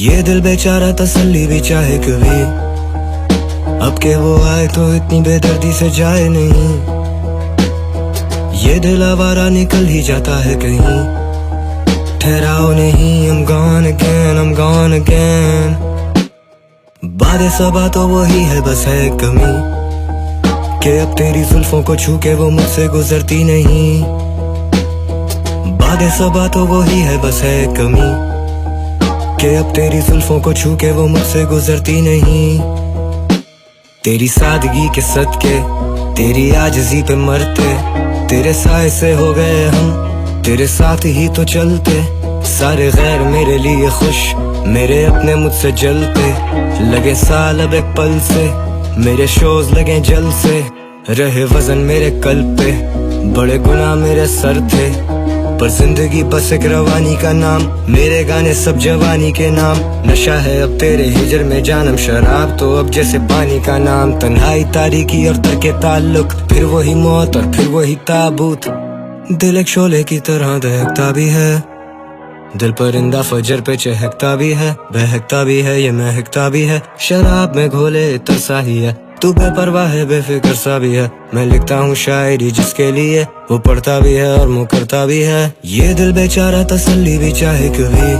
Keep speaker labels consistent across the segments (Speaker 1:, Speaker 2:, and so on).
Speaker 1: ये दिल बेचारा तसल्ली भी चाहे कभी, अब के वो आए तो इतनी बेदर्दी से जाए नहीं। ये दिल आवारा निकल ही जाता है कहीं, ठहराओ नहीं, I'm gone again, I'm gone again। बातें सबा तो वही है, बस है कमी कि अब तेरी जुल्फों को छू के वो मुझसे गुजरती नहीं। बातें सबा तो वही है, बस है कमी कि अब तेरी जुल्फों को छू के वो मुझसे गुजरती नहीं। तेरी सादगी के सदके, तेरी आजिज़ी पे मरते, तेरे साए से हो गए हम, तेरे साथ ही तो चलते। सारे गैर मेरे लिए खुश, मेरे अपने मुझसे जलते। लगे साल अब एक पल से, मेरे शोज लगे जल से। रहे वजन मेरे कल्ब पे, बड़े गुनाह मेरे सर थे, पर जिंदगी बस एक रवानी का नाम। मेरे गाने सब जवानी के नाम। नशा है अब तेरे हिजर में जानम, शराब तो अब जैसे पानी का नाम। तन्हाई, तारीकी और तरके ताल्लुक, फिर वही मौत और फिर वही ताबूत। दिल एक शोले की तरह दहकता भी है, दिल परिंदा फजर पे चहकता भी है, बहकता भी है, ये महकता भी है। शराब में घोले तरसा ही है, तू बेपरवाह है, बेफिक्र सा भी है। मैं लिखता हूँ शायरी जिसके लिए, वो पढ़ता भी है और मुकरता भी है। ये दिल बेचारा तसल्ली भी चाहे कभी,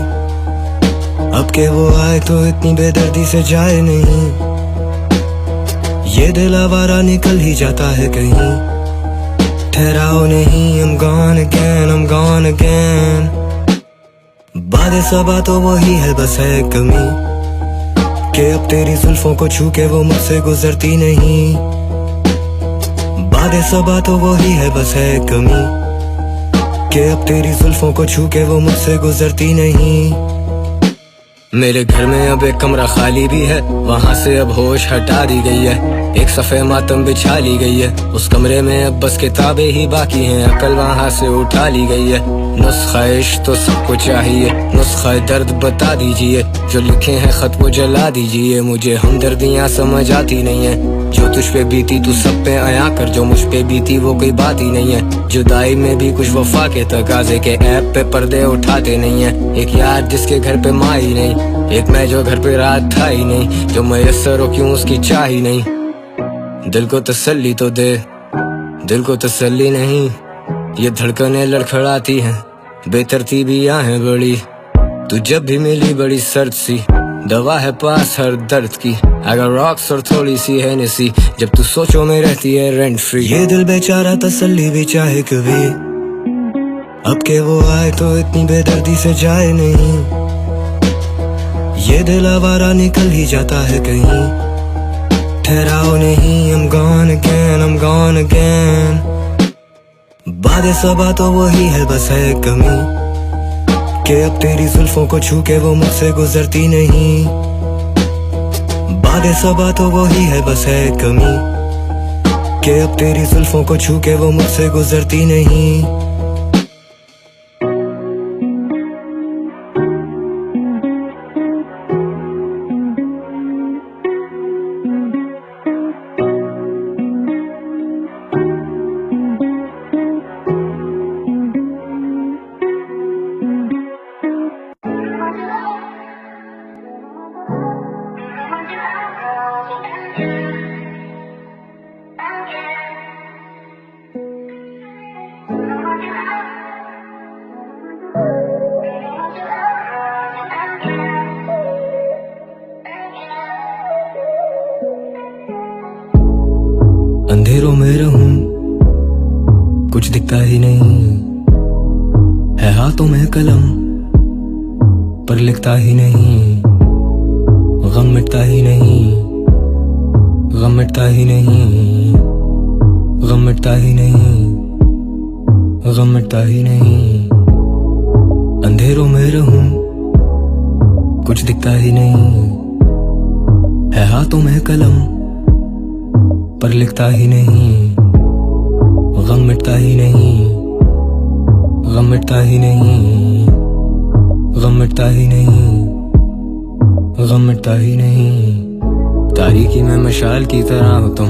Speaker 1: अब के वो आए तो इतनी बेदर्दी से जाए नहीं। ये दिल आवारा निकल ही जाता है कहीं, ठहराओ नहीं, I'm gone again, I'm gone again। बातें सबा तो वही है, बस है कमी कि अब तेरी जुल्फों को छू के वो मुझसे गुजरती नहीं। बातें सबा तो वही है, बस है कमी कि अब तेरी जुल्फों को छू के वो मुझसे गुजरती नहीं। मेरे घर में अब एक कमरा खाली भी है, वहाँ से अब होश हटा दी गई है। एक सफ़े मातम बिछा ली गई है, उस कमरे में अब बस किताबें ही बाकी हैं। अकल वहाँ से उठा ली गई है। नुस्खा इश्क तो सबको चाहिए, नुस्खा दर्द बता दीजिए। जो लिखे हैं खत वो जला दीजिए। मुझे हमदर्दियाँ समझ आती नहीं है, जो तुझ पे बीती तू सब पे आया कर, जो मुझ पे बीती वो कोई बात ही नहीं है। जुदाई में भी कुछ वफा के तकाजे के ऐप पे पर्दे उठाते नहीं है। एक यार जिसके घर पे माँ ही नहीं, एक मैं जो घर पे रात था ही नहीं। जो मैसर हो क्यों उसकी चाह ही नहीं। दिल को तसल्ली तो दे, दिल को तसल्ली नहीं। ये धड़कनें लड़खड़ाती हैं, बेतरतीबियां हैं बड़ी। तू जब भी मिली बड़ी सर्द सी, दवा है पास हर दर्द की। अगर रॉक्स और थोड़ी सी है नसी, जब तू सोचो में रहती है रेंट फ्री। ये दिल बेचारा तसल्ली भी चाहे कभी, अब के वो आए तो इतनी बेदर्दी से जाए नहीं। ये दिल आवारा निकल ही जाता है कहीं, ठहराओ नहीं, I'm gone again, I'm gone again। बातें सबा तो वही है, बस है कमी कि अब तेरी जुल्फों को छू के वो मुझसे गुजरती नहीं। बातें सबा तो वही है, बस है कमी कि अब तेरी जुल्फों को छू के वो मुझसे गुजरती नहीं। अंधेरों में रहूं, कुछ दिखता ही नहीं है। हाथों में कलम पर लिखता ही नहीं। गम मिटता ही नहीं, गम मिटता ही नहीं, गम मिटता ही नहीं, गम मिटता ही नहीं। अंधेरों में रहूं, कुछ दिखता ही नहीं है। हाथों में कलम पर लिखता ही नहीं। गम मिटता ही नहीं, गम मिटता ही नहीं, गम मिटता ही नहीं, गम मिटता ही नहीं। तारीकी में मशाल की तरह हो तुम,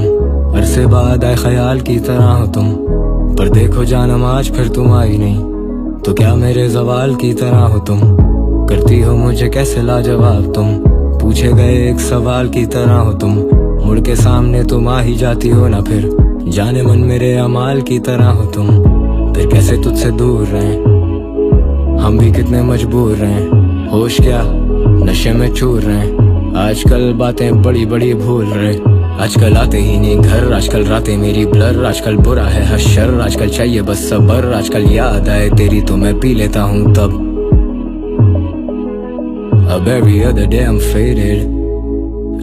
Speaker 1: अरसे बाद आए ख्याल की तरह हो तुम। पर देखो जानम आज फिर तुम आई नहीं, तो क्या मेरे ज़वाल की तरह हो तुम। करती हो मुझे कैसे लाजवाब तुम, पूछे गए एक सवाल की तरह हो तुम, मुड़ के सामने तुम आ ही जाती हो ना फिर, जाने मन मेरे अमाल की तरह हो तुम। फिर कैसे तुझसे दूर रहें, हम भी कितने मजबूर रहें, होश क्या नशे में चूर रहें, आजकल बातें बड़ी बड़ी भूल रहे, आजकल आते ही नहीं घर, आजकल रातें मेरी ब्लर, आजकल बुरा है हशर, आजकल चाहिए बस सबर, आजकल याद आए तेरी तो मैं पी लेता हूँ तब। अब every other day I'm faded,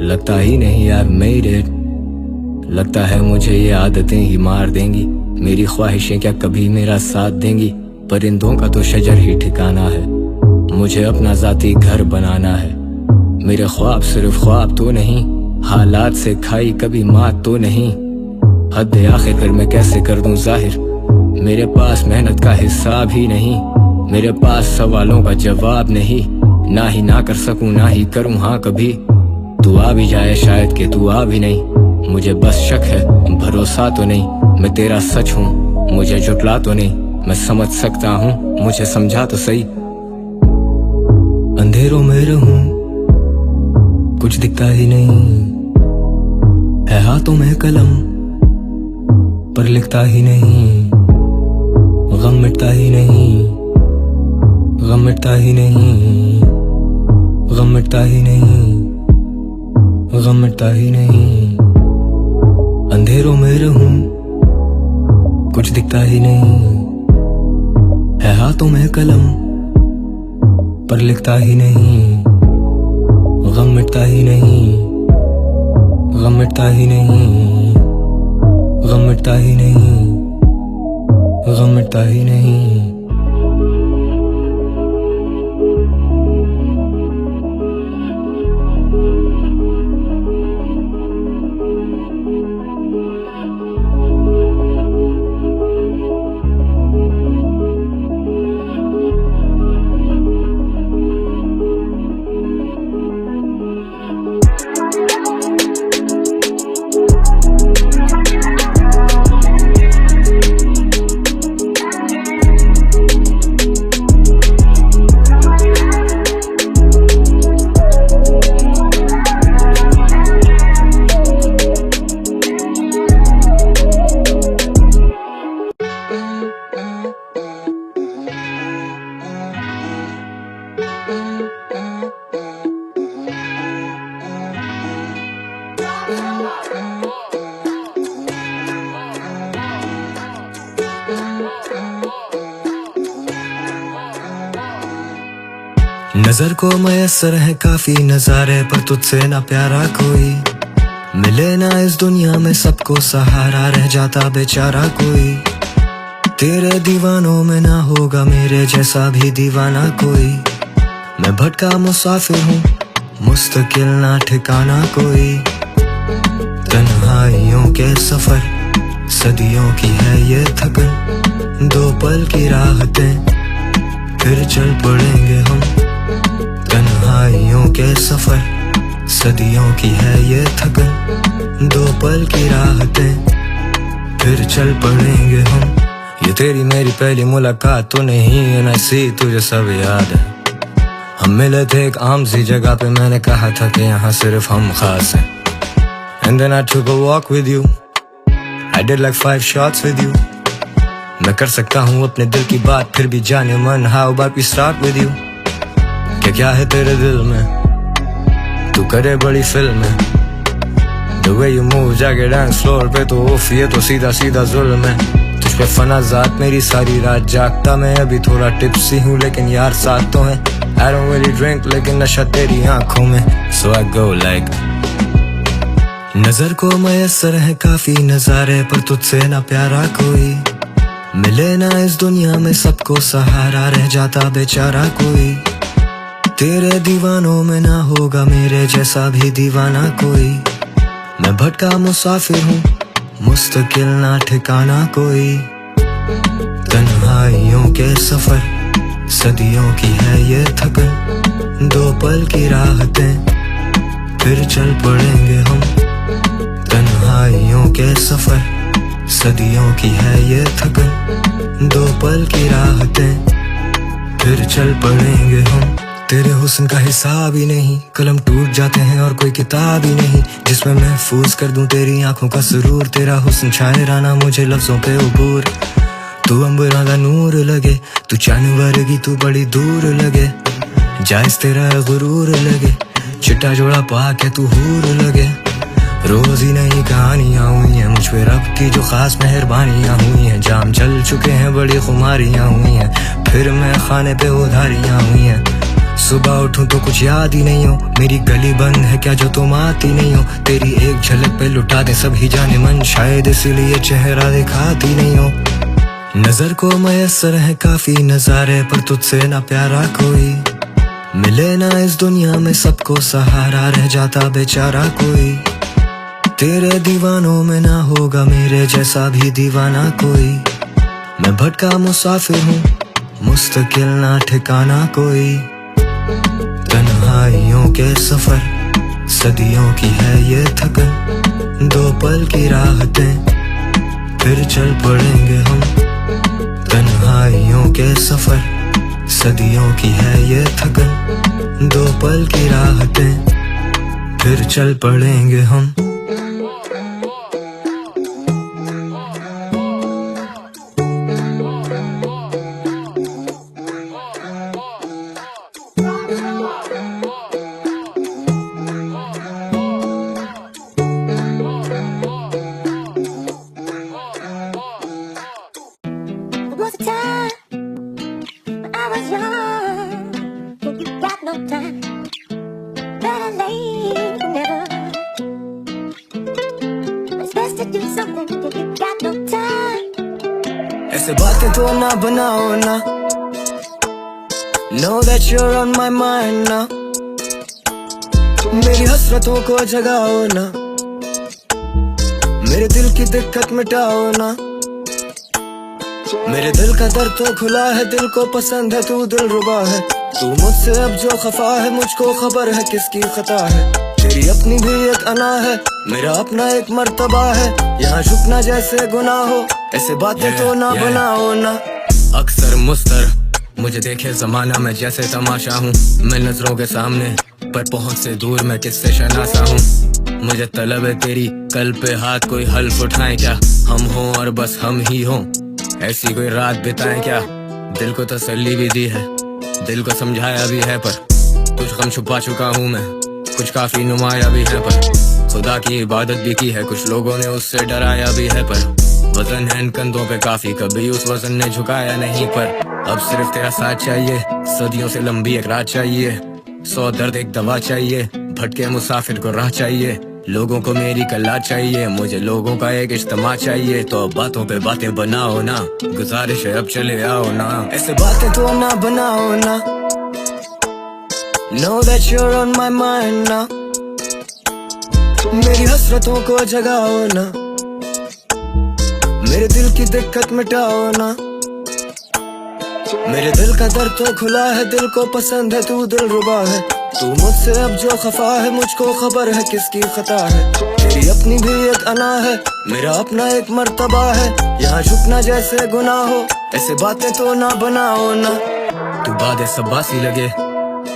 Speaker 1: लगता ही नहीं I've made it, लगता है मुझे ये आदतें ही मार देंगी, मेरी ख्वाहिशें क्या कभी मेरा साथ देंगी, परिंदों का तो शजर ही ठिकाना है, मुझे अपना जाती घर बनाना है, मेरे ख्वाब सिर्फ ख्वाब तो नहीं, हालात से खाई कभी मात तो नहीं, हद आखिर फिर मैं कैसे कर दूं जाहिर, मेरे पास मेहनत का हिसाब ही नहीं, मेरे पास सवालों का जवाब नहीं, ना ही ना कर सकूं ना ही करूं हाँ कभी, तू आ भी जाए शायद कि तू आ भी नहीं, मुझे बस शक है भरोसा तो नहीं, मैं तेरा सच हूँ मुझे जुटला तो नहीं, मैं समझ सकता हूँ मुझे समझा तो सही। अंधेरों में रहूं कुछ दिखता ही नहीं, है हाथों में कलम पर लिखता ही नहीं, गम मिटता ही नहीं, गम मिटता ही नहीं, गम मिटता ही नहीं, गम मिटता ही नहीं। अंधेरों में रहूं कुछ दिखता ही नहीं, है हाथों में कलम पर लिखता ही नहीं, गम मिटता ही नहीं, गम मिटता ही नहीं, गम मिटता ही नहीं, गम मिटता ही नहीं। नजर को मयसर है काफी नजारे पर तुझसे ना प्यारा कोई, मिले ना इस दुनिया में सबको सहारा, रह जाता बेचारा कोई, तेरे दीवानों में ना होगा मेरे जैसा भी दीवाना कोई, मैं भटका मुसाफिर हूँ मुस्तकिल ना ठिकाना कोई, तन्हाइयों के सफर सदियों की है ये थकन, दो पल की राहतें फिर चल पड़ेंगे हम, तन्हाइयों के सफर सदियों की है ये थकन, दो पल की राहतें फिर चल पड़ेंगे हम। ये तेरी मेरी पहली मुलाकात तो नहीं है ना, सी तुझे सब याद है, हम मिले थे एक आम सी जगह पे, मैंने कहा था कि यहाँ सिर्फ हम खास हैं, and then I took a walk with you, I did like 5 shots with you, मैं कर सकता हूँ अपने दिल की बात फिर भी जाने मन, how about we start with you, क्या है तेरे दिल में तू करे बड़ी फिल्म है, the way you move जाके डांस फ्लोर पे तो उफ ये तो सीधा सीधा जुल्म है, तुझ पे फना जात मेरी सारी रात जागता मैं, अभी थोड़ा टिप्सी हूँ लेकिन यार साथ तो है, I don't really drink लेकिन नशा तेरी आंखों में, so I go like। नजर को मयसर है काफी नजारे पर तुझसे ना प्यारा कोई, मिले ना इस दुनिया में सबको सहारा, रह जाता बेचारा कोई, तेरे दीवानों में ना होगा मेरे जैसा भी दीवाना कोई, मैं भटका मुसाफिर हूँ मुस्तकिल ना ठिकाना कोई, तन्हाइयों के सफर सदियों की है ये थकन, दो पल की राहतें फिर चल पड़ेंगे हम, तन्हाइयों के सफर सदियों की है ये थकन, दो पल की राहतें फिर चल पड़ेंगे हम। तेरे हुस्न का हिसाब ही नहीं, कलम टूट जाते हैं और कोई किताब ही नहीं जिसमें महफूज कर दूं तेरी आंखों का सुरूर। तेरा हुस्न शायराना मुझे लफ्जों पे उबूर। तू अंबरा का नूर लगे, तू चांद वर्गी तू बड़ी दूर लगे, जायज तेरा गुरूर लगे, चिट्टा जोड़ा पाके तू हूर लगे। रोज ही नई कहानियां हुई हैं मुझ पे रब की जो खास मेहरबानियां हुई हैं। जाम चल चुके हैं बड़ी खुमारियां हुई हैं, फिर मैं खाने पे उधारियां हुई हैं। सुबह उठूं तो कुछ याद ही नहीं हो, मेरी गली बंद है क्या जो तुम आती नहीं हो। तेरी एक झलक पे लुटा दे सभी जाने मन, शायद इसीलिए चेहरा दिखाती नहीं हो। नजर को मयसर है काफी नजारे पर तुझसे ना प्यारा कोई मिले ना इस दुनिया में, सबको सहारा रह जाता बेचारा कोई। तेरे दीवानों में ना होगा मेरे जैसा भी दीवाना कोई। मैं भटका मुसाफिर हूँ मुस्तकिल ना ठिकाना कोई। तन्हाइयों के सफर सदियों की है ये थकन, दो पल की राहतें फिर चल पड़ेंगे हम। तन्हाइयों के सफर सदियों की है ये थकन, दो पल की राहतें फिर चल पड़ेंगे हम।
Speaker 2: Was a time when I was young, and you got no time, better late than never. It's best to do something if you got no time.
Speaker 1: ऐसे बातें तो ना बनाओ ना, know that you're on my mind ना। मेरी हसरतों को जगाओ ना, मेरे दिल की दिक्कत मिटाओ ना। मेरे दिल का दर्द तो खुला है, दिल को पसंद है तू दिलरुबा है। तू मुझसे अब जो खफा है मुझको खबर है किसकी खता है। तेरी अपनी भी एक अना है, मेरा अपना एक मर्तबा है, यहाँ झुकना जैसे गुनाह हो, ऐसे बातें तो ना बनाओ ना। अक्सर मुस्तर मुझे देखे जमाना मैं जैसे तमाशा हूँ, मैं नजरों के सामने पर पहुँच से दूर मैं किससे शनासा हूँ। मुझे तलब है तेरी कल पे हाथ कोई हल्फ उठाए क्या, हम हों और बस हम ही हों, ऐसी कोई रात बिताएं क्या। दिल को तसल्ली भी दी है, दिल को समझाया भी है, पर कुछ गम छुपा चुका हूँ मैं, कुछ काफी नुमाया भी है, पर खुदा की इबादत भी की है, कुछ लोगों ने उससे डराया भी है, पर वजन है इन कंधों पे काफी, कभी उस वजन ने झुकाया नहीं। पर अब सिर्फ तेरा साथ चाहिए, सदियों से लंबी एक रात चाहिए, 100 दर्द एक दवा चाहिए, भटके मुसाफिर को राह चाहिए, लोगों को मेरी कला चाहिए, मुझे लोगों का एक इज्तिमा चाहिए। तो अब बातों पे बातें बनाओ ना, गुजारिश है अब चले आओ ना। ऐसे बातें तो ना बनाओ ना, know that you're on my mind ना। मेरी हसरतों को जगाओ ना, मेरे दिल की दिक्कत मिटाओ ना। मेरे दिल का दर्द तो खुला है, दिल को पसंद है तू दिलरुबा है। तू मुझसे अब जो खफा है मुझको खबर है किसकी खता है। तेरी अपनी भी एक अना है, मेरा अपना एक मर्तबा है, यहाँ झुकना जैसे गुनाह हो, ऐसे बातें तो ना बनाओ ना। तू बादे सब्बासी लगे,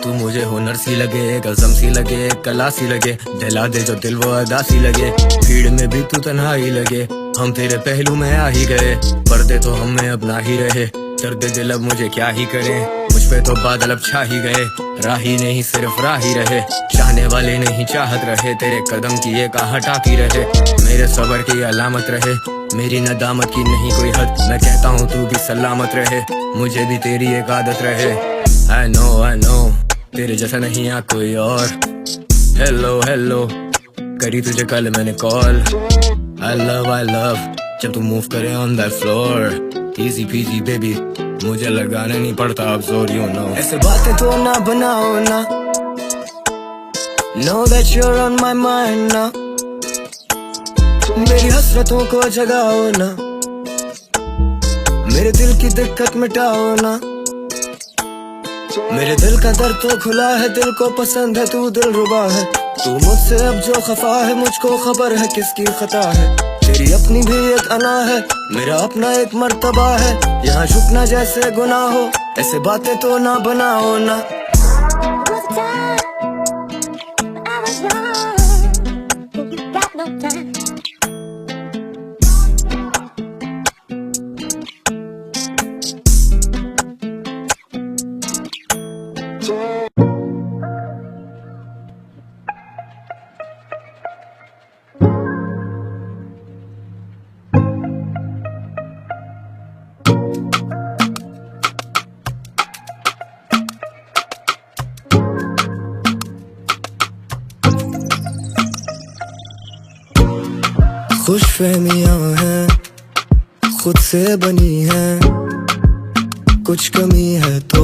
Speaker 1: तू मुझे हुनर सी लगे, एक अज़म सी लगे, एक कला सी लगे, दिला दे जो दिल वो अदा सी लगे। भीड़ में भी तू तन्हाई लगे, हम तेरे पहलू में आ ही गए, पर्दे तो हम में अब ना ही रहे, दर्द दिल अब मुझे क्या ही करें। मुझ पे तो बादल अब छा ही गए, राही नहीं सिर्फ राही रहे, चाहने वाले नहीं चाहत रहे, तेरे कदम की एक आहट आती रहे, मेरे सबर की अलामत रहे, मेरी नदामत की नहीं कोई हद। मैं कहता हूँ तू भी सलामत रहे, मुझे भी तेरी एक आदत रहे। I know तेरे जैसा नहीं आ कोई और। हेलो हेलो करी तुझे कल मैंने कॉल। I love जब तू मूव करे on that floor, easy PG baby, मुझे लगाना नहीं पड़ता अब जोर, यू नो। ऐसे बातें तो ना बनाओ ना, know that you're on my mind ना। मेरी हसरतों को जगाओ ना, मेरे दिल की दिक्कत मिटाओ ना। मेरे दिल का दर्द तो खुला है, दिल को पसंद है तू दिलरुबा है। तू मुझसे अब जो खफा है मुझको खबर है किसकी खता है। तेरी अपनी भी एक अना है, मेरा अपना एक मर्तबा है, यहाँ झुकना जैसे गुनाह हो, ऐसे बातें तो ना बनाओ ना। गलतफहमियां हैं खुद से बनी हैं, कुछ कमी है तो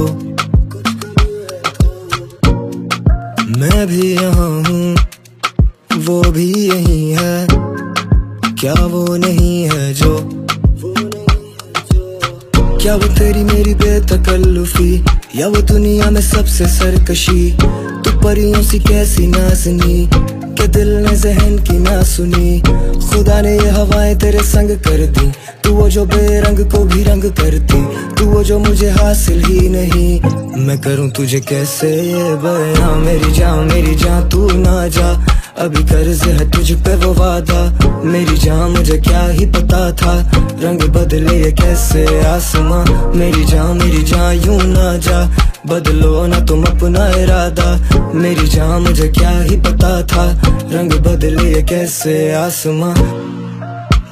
Speaker 1: मैं भी यहाँ हूँ, वो भी यही है, क्या वो नहीं है जो? क्या वो तेरी मेरी बेतकल्लुफी, या वो दुनिया में सबसे सरकशी? तू परियों सी कैसी नाज़नी के दिल ने जहन की ना सुनी। खुदा ने ये हवाएं तेरे संग कर दी, तू वो जो बेरंग को भी रंग करती, तू वो जो मुझे हासिल ही नहीं। मैं करूँ तुझे कैसे ये बयां, मेरी जान तू ना जा, अभी कर्ज है तुझ पे वो वादा। मेरी जान मुझे क्या ही पता था, रंग बदले ये कैसे आसमां। मेरी जान यूं ना जा, बदलो ना तुम अपना इरादा। मेरी जान मुझे क्या ही पता था, रंग बदले ये कैसे आसमां।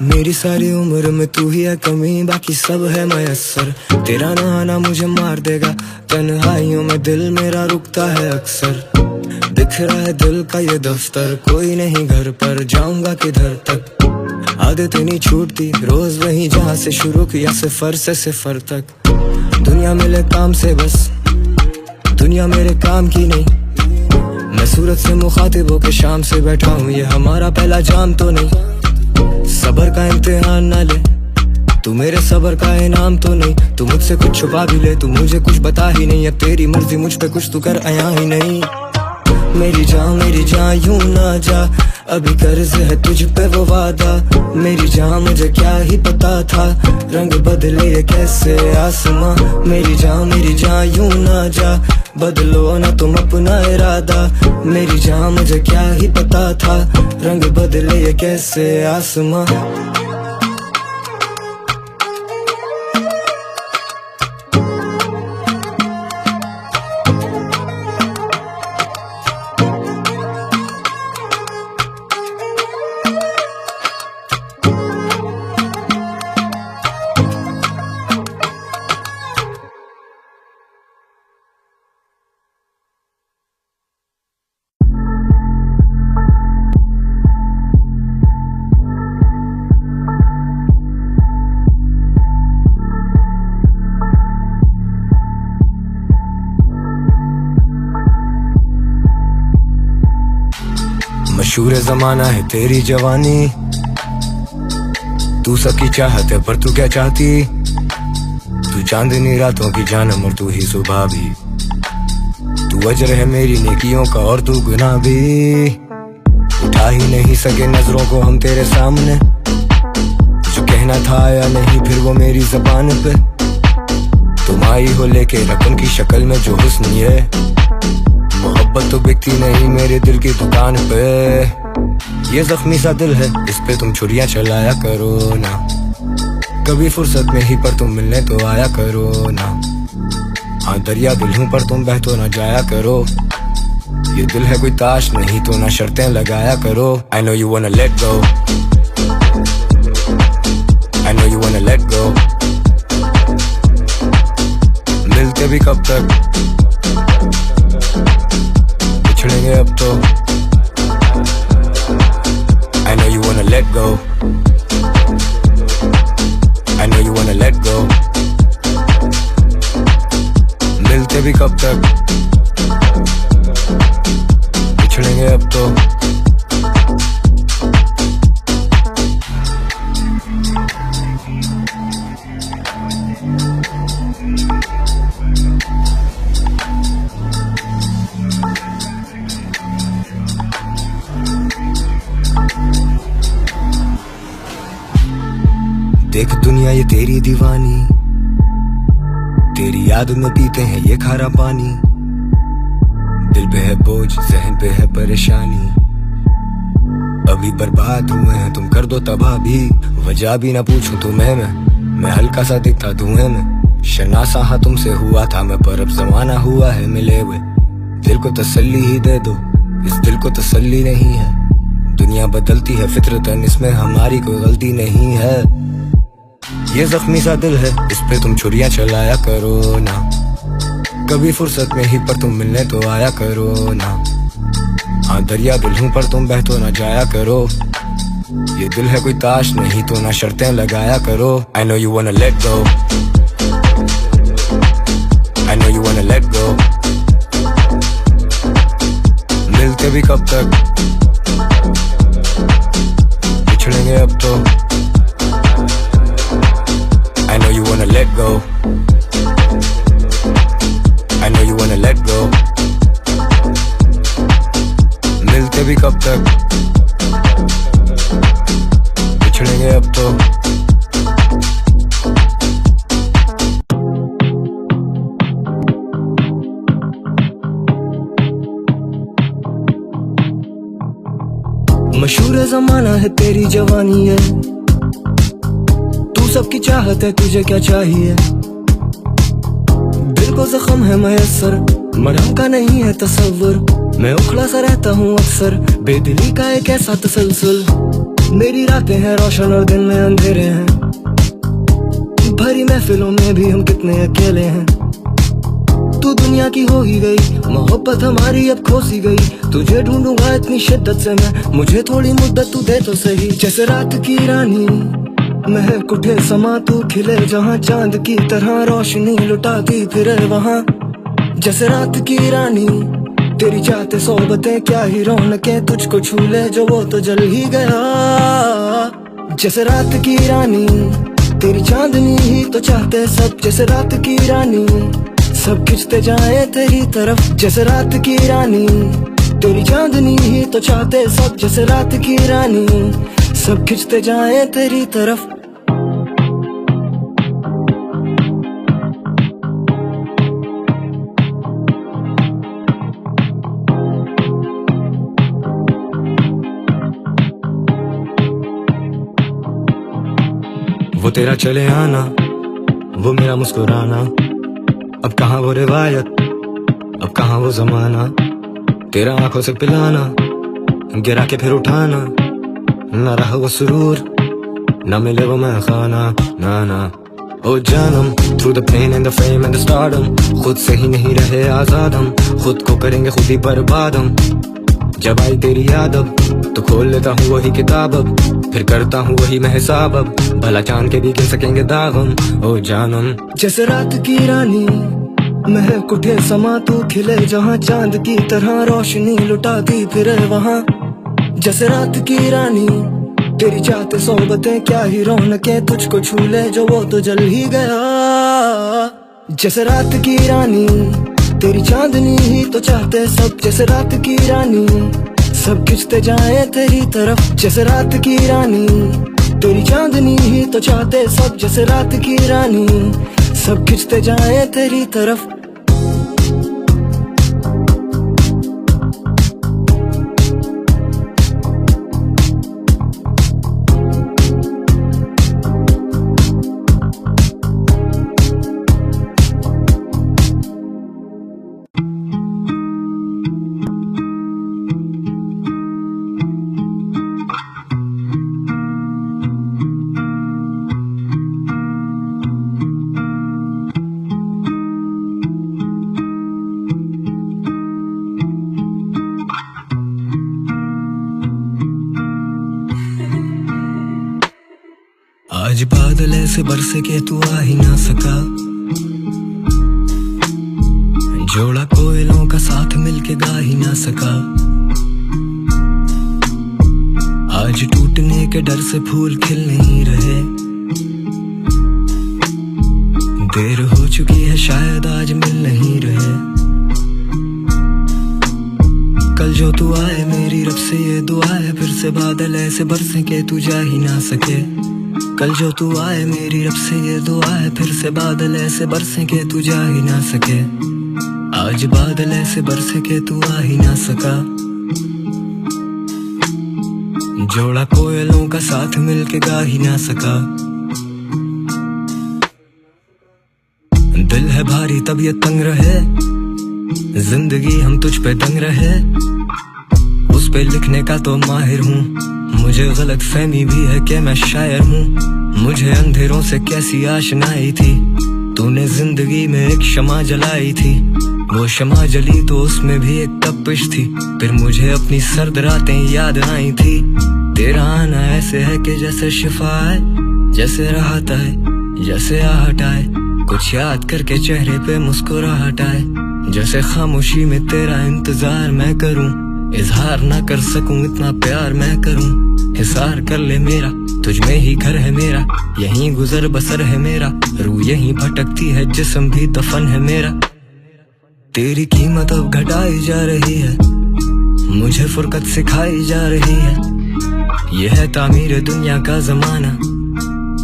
Speaker 1: मेरी सारी उम्र में तू ही है कमी, बाकी सब है मयस्सर। तेरा ना आना मुझे मार देगा, तन्हाइयों में दिल मेरा रुकता है अक्सर। दिख रहा है दिल का ये दफ्तर, कोई नहीं घर पर, जाऊंगा किधर तक। आदत नहीं छूटती रोज वही जहाँ से शुरू किया, सिफर से सिफर तक। दुनिया मिले काम से बस, दुनिया मेरे काम की नहीं। मैं सूरत से मुखातिब होके शाम से बैठा हूँ, ये हमारा पहला जाम तो नहीं। सबर का इम्तिहान ना ले, तू मेरे सबर का इनाम तो नहीं। तू मुझसे कुछ छुपा भी ले, तू मुझे कुछ बता ही नहीं। अब तेरी मर्जी मुझ पे कुछ तू कर आया ही नहीं। मेरी जान यूं ना जा, अभी कर्ज है तुझ पे वो वादा। मेरी जान मुझे क्या ही पता था, रंग बदले ये कैसे आसमां। मेरी जान यूं ना जा, बदलो ना तुम अपना इरादा। मेरी जान मुझे क्या ही पता था, रंग बदले ये कैसे आसमां। मशहूर जमाना है तेरी जवानी, तू सबकी चाहत है पर तू क्या चाहती? तू चांदनी रातों की जानम और तू ही सुबह भी। तू अजर है मेरी नेकियों का और तू गुनाह भी। उठा ही नहीं सके नजरों को हम तेरे सामने, जो कहना था आया नहीं फिर वो मेरी जबान पे। तुम आई हो लेके रकम की शक्ल में जो हुस्न है, मोहब्बत तो बिकती नहीं मेरे दिल की दुकान पे। ये जख्मी सा दिल है, इस पे तुम छुरियां चलाया करो ना। कभी फुर्सत में ही पर तुम मिलने तो आया करो ना। हाँ दरिया दिल हूँ पर तुम बह तो ना जाया करो। ये दिल है कोई ताश नहीं तो ना शर्तें लगाया करो। I know you wanna let go, I know you wanna let go। मिलते भी कब तक, बिछड़ेंगे अब तो। I know you wanna let go, I know you wanna let go। मिलते भी कब तक, बिछड़ेंगे अब तो। देख दुनिया ये तेरी दीवानी, तेरी याद में पीते हैं ये खारा पानी। दिल पे है बोझ, जहन पे है परेशानी। अभी बर्बाद हुए हैं तुम कर दो तबाह भी। वजह भी ना पूछूं तुम्हें मैं हल्का सा दिखता धुएं में। शनासा हाँ तुमसे हुआ था मैं, पर अब जमाना हुआ है मिले हुए। दिल को तसल्ली ही दे दो, इस दिल को तसल्ली नहीं है। दुनिया बदलती है फितरतन, इसमें हमारी कोई गलती नहीं है। ये जख्मी सा दिल है, इस पे तुम छुरियां चलाया करो ना। कभी फुर्सत में ही पर तुम मिलने तो आया करो ना। हाँ दरिया दिल हूँ पर तुम बह तो ना जाया करो। ये दिल है कोई ताश नहीं तो ना शर्तें लगाया करो। I know you wanna let go, I know you wanna let go। मिलते भी कब तक, बिछड़ेंगे अब तो। I know you wanna let go, I know you wanna let go। मिलते भी कब तक, बिछड़ेंगे अब तो। मशहूर जमाना है तेरी जवानी है, तू सबकी चाहत है तुझे क्या चाहिए। दिल को जख्म है मयसर, मरहम का नहीं है तसव्वुर। मैं उखला सा रहता हूँ अक्सर, बेदिली का एक ऐसा तसलसल। मेरी रातें हैं रोशन और दिन में अंधेरे हैं, भरी महफिलों में भी हम कितने अकेले हैं। तू दुनिया की हो ही गई, मोहब्बत हमारी अब खो सी गई। तुझे ढूंढूंगा इतनी शिद्दत से मैं, मुझे थोड़ी मुद्दत तू दे तो सही। जैसे रात की रानी महक उठे समा, तू खिले जहाँ चांद की तरह रोशनी लुटाती फिरे वहाँ। जैसे रात की रानी तेरी चाहते सोबतें क्या ही रौनकें, तुझको छू ले जो वो तो जल ही गया। जैसे रात की रानी तेरी चांदनी ही तो चाहते सब। जैसे रात की रानी सब खिंचते जाए तेरी तरफ। जैसे रात की रानी तेरी चांदनी ही तो चाहते सब। जैसे रात की रानी सब खिंचते जाए तेरी तरफ। वो तेरा चले आना, वो मेरा मुस्कुराना, अब कहाँ वो रिवायत, अब कहाँ वो जमाना। तेरा आंखों से पिलाना, गिरा के फिर उठाना, ना रहा वो सुरूर, ना मिले वो मैं खाना, ना ना। ओ जानम through the pain and the fame and the stardom, खुद से ही नहीं रहे आजाद हम, खुद को करेंगे खुद ही बर्बाद हम। जब आई तेरी याद अब तो खोल लेता हूँ वही किताब, अब फिर करता हूँ वही मैं हिसाब। अब भला चांद के भी गिन सकेंगे दाग हम। ओ जानम जैसे रात की रानी महक उठे समा, तू खिले जहाँ चांद की तरह रोशनी लुटाती फिरे वहाँ। जैसे रात की रानी तेरी चाहते सोबतें क्या ही रौनकें, तुझको छू ले जो वो तो जल ही गया। जैसे रात की रानी तेरी चांदनी ही तो चाहते सब। जैसे रात की रानी सब खिंचते जाए तेरी तरफ। जैसे रात की रानी तेरी चांदनी ही तो चाहते सब। जैसे रात की रानी सब खिंचते जाए तेरी तरफ। आज बादल ऐसे बरसे के तू आ ही ना सका, जोड़ा कोयलों का साथ मिलके गा ही ना सका। आज टूटने के डर से फूल खिल नहीं रहे, देर हो चुकी है शायद आज मिल नहीं रहे। कल जो तू आए मेरी रब से ये दुआ है, फिर से बादल ऐसे बरसे के तू जा ही ना सके। कल जो तू आए मेरी रब से ये दुआ है, फिर से बादल ऐसे बरसे के तू जा ही ना सके। आज बादल ऐसे बरसे के तू आ ही ना सका, जोड़ा कोयलों का साथ मिलके गा ही ना सका। दिल है भारी तबीयत तंग रहे, जिंदगी हम तुझ पे दंग रहे। उस पे लिखने का तो माहिर हूँ, मुझे गलत फहमी भी है कि मैं शायर हूँ। मुझे अंधेरों से कैसी आशनाई थी, तूने जिंदगी में एक शमा जलाई थी। वो शमा जली तो उसमें भी एक तपिश थी, फिर मुझे अपनी सर्द रातें याद आई थी। तेरा आना ऐसे है कि जैसे शिफा है, जैसे राहत आए, जैसे आहट आए, कुछ याद करके चेहरे पे मुस्कुराहट आए। जैसे खामोशी में तेरा इंतजार मैं करूं, इजहार ना कर सकूं इतना प्यार मैं करूं। हिसार कर ले मेरा, तुझ में ही घर है मेरा, यहीं गुजर बसर है मेरा, रूह यहीं भटकती है, जिस्म भी दफन है मेरा। तेरी कीमत अब घटाई जा रही है, मुझे फुर्कत सिखाई जा रही है। यह है तामीर दुनिया का जमाना,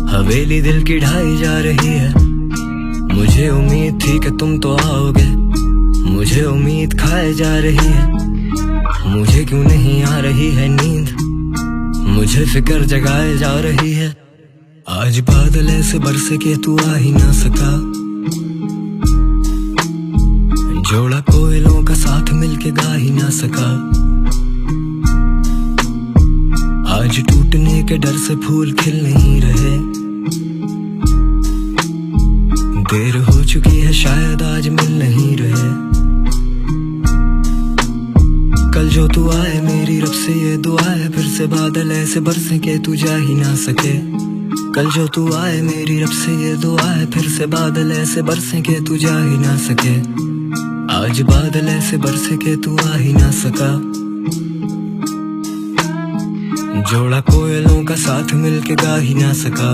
Speaker 1: हवेली दिल की ढाई जा रही है। मुझे उम्मीद थी कि तुम तो आओगे, मुझे उम्मीद खाए जा रही है। मुझे क्यों नहीं आ रही है नींद, मुझे फिक्र जगाए जा रही है। आज बादल ऐसे बरसे के तू आ ही ना सका, जोड़ा कोयलों का साथ मिलके गा ही ना सका। आज टूटने के डर से फूल खिल नहीं रहे, देर हो चुकी है शायद आज मिल नहीं रहे। कल जो तू आए मेरी रब से ये दुआ है, फिर से बादल ऐसे बरसे के तू जा ही ना सके। कल जो तू आए मेरी रब से ये दुआ है, फिर से बादल ऐसे बरसे के तू जा ही ना सके। आज बादल ऐसे बरसे के तू आ ही ना सका, जोड़ा कोयलों का साथ मिलके गा ही ना सका।